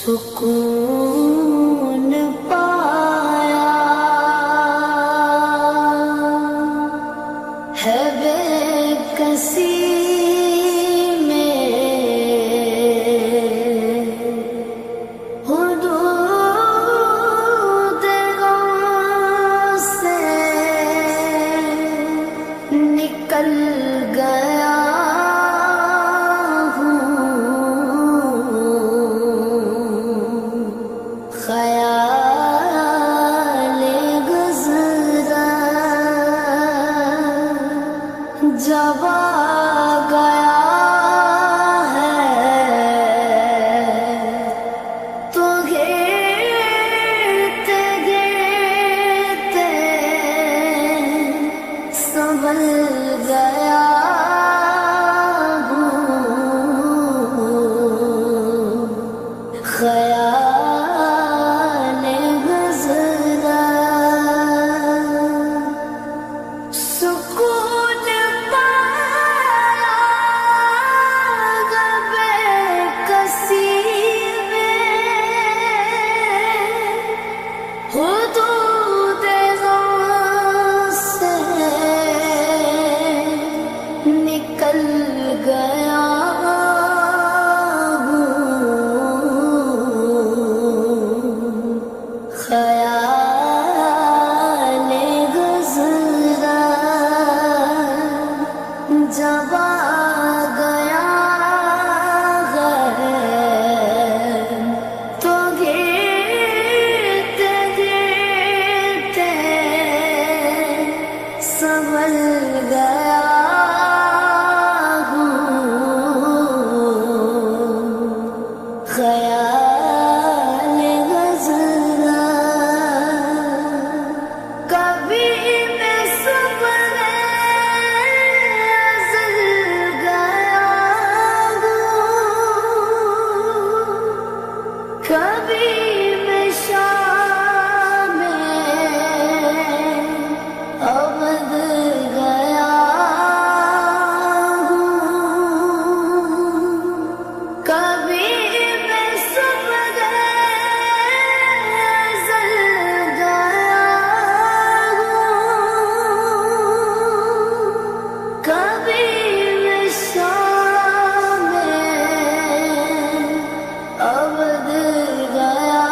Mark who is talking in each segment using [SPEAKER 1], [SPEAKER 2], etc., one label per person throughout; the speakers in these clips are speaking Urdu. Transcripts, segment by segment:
[SPEAKER 1] سکون پایا ہے بے کسی میں، حدود غم سے نکل گیا خیال گزرا جب آ گیا ہے تو گرتے گرتے سنبھل گیا خیال گزرا سکون پایا بے کسی میں، حدود غم سے نکل گیا خیال گزرا جب آ گیا ہے تو گرتے گرتے سنبھل گیا خیال گزرا کبھی میں سپنے ازل گیا کبھی میں شام ابد گیا کبھی میں صبح ازل گیا کبھی میں شام ابد گیا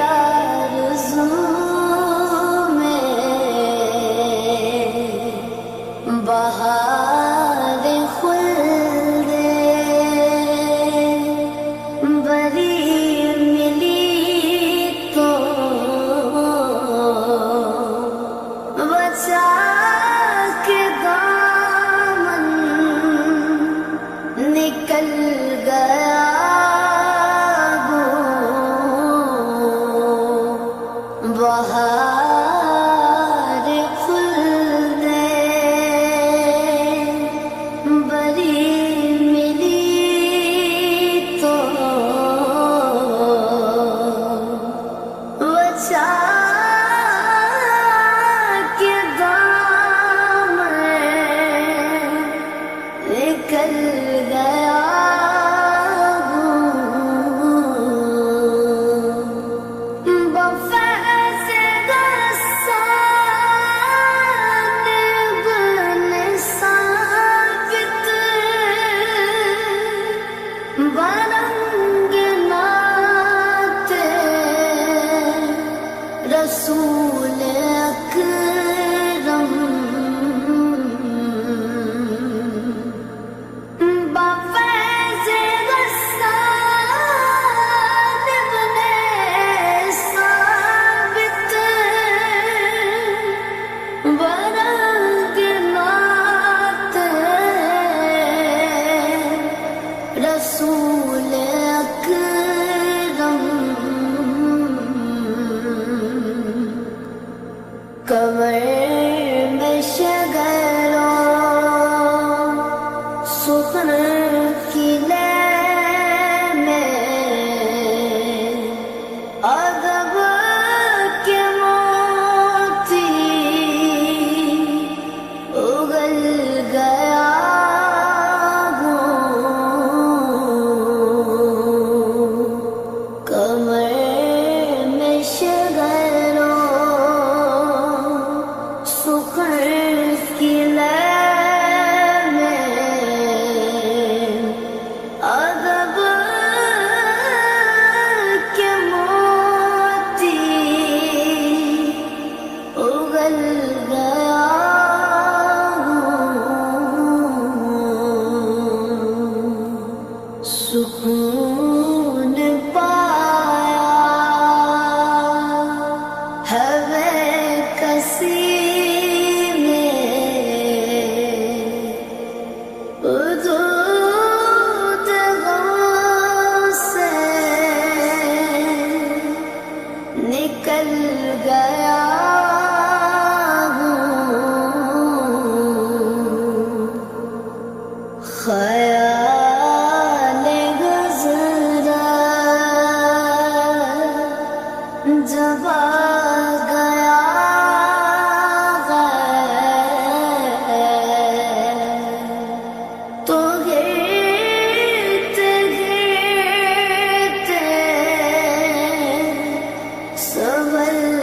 [SPEAKER 1] آرزو میں بہار خلد بری ملی تو بچا کے دامن نکل گیا بہار خلد بری ملی تو بچا کے دامن نکل گیا برنگ نات رسول اکرم بفیض غسان ابن ثابت برنگ نات رسول اکرم کمر میں شگروں سخن قلعے میں ادب کے موتی اگل گیا کمر میں شگروں سخن قلعے میں ادب کے موتی اگل گیا سکون پایا ہوے کسی میں حدود غم سے نکل گیا خیال گزرا جب آ گیا تو گرتے گرتے سنبھل